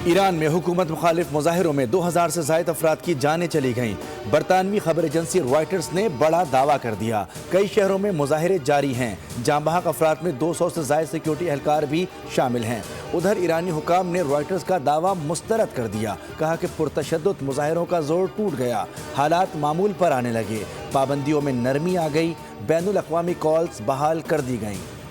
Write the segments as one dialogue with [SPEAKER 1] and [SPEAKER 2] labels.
[SPEAKER 1] ایران میں حکومت مخالف مظاہروں میں 2000 سے زائد افراد کی جانیں چلی گئیں۔ برطانوی خبر ایجنسی رائٹرز نے بڑا دعویٰ کر دیا۔ کئی شہروں میں مظاہرے جاری ہیں۔ جاں بحق افراد میں 200 سے زائد سیکیورٹی اہلکار بھی شامل ہیں۔ ادھر ایرانی حکام نے رائٹرز کا دعویٰ مسترد کر دیا۔ کہا کہ پرتشدد مظاہروں کا زور ٹوٹ گیا، حالات معمول پر آنے لگے، پابندیوں میں نرمی آ گئی، بین الاقوامی کالز بحال کر دی گئیں۔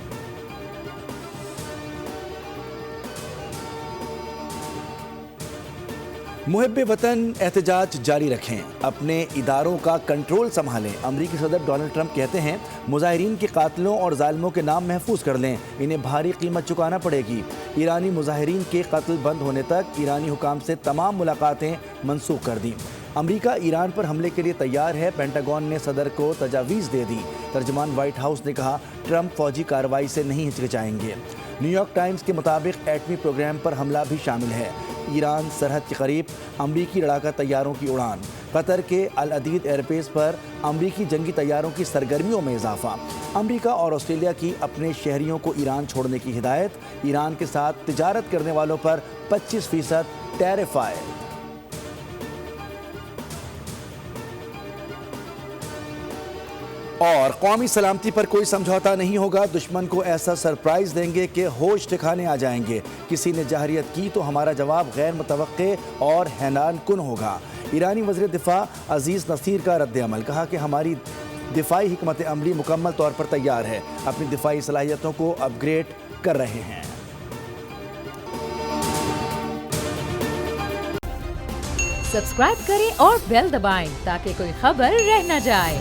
[SPEAKER 1] محب وطن احتجاج جاری رکھیں، اپنے اداروں کا کنٹرول سنبھالیں۔ امریکی صدر ڈونلڈ ٹرمپ کہتے ہیں مظاہرین کے قاتلوں اور ظالموں کے نام محفوظ کر لیں، انہیں بھاری قیمت چکانا پڑے گی۔ ایرانی مظاہرین کے قتل بند ہونے تک ایرانی حکام سے تمام ملاقاتیں منسوخ کر دیں۔ امریکہ ایران پر حملے کے لیے تیار ہے، پینٹاگون نے صدر کو تجاویز دے دی۔ ترجمان وائٹ ہاؤس نے کہا ٹرمپ فوجی کارروائی سے نہیں ہچکچائیں گے۔ نیو یارک ٹائمز کے مطابق ایٹمی پروگرام پر حملہ بھی شامل ہے۔ ایران سرحد کے قریب امریکی لڑاکا طیاروں کی اڑان، قطر کے العدید ایئر بیس پر امریکی جنگی طیاروں کی سرگرمیوں میں اضافہ، امریکہ اور آسٹریلیا کی اپنے شہریوں کو ایران چھوڑنے کی ہدایت، ایران کے ساتھ تجارت کرنے والوں پر 25% ٹیرف عائد۔ اور قومی سلامتی پر کوئی سمجھوتا نہیں ہوگا، دشمن کو ایسا سرپرائز دیں گے کہ ہوش ٹھکانے آ جائیں گے۔ کسی نے جارحیت کی تو ہمارا جواب غیر متوقع اور حیران کن ہوگا۔ ایرانی وزیر دفاع عزیز نصیر کا رد عمل، کہا کہ ہماری دفاعی حکمت عملی مکمل طور پر تیار ہے، اپنی دفاعی صلاحیتوں کو اپ گریڈ کر رہے ہیں۔
[SPEAKER 2] سبسکرائب کریں اور بیل دبائیں تاکہ کوئی خبر رہ نہ جائے۔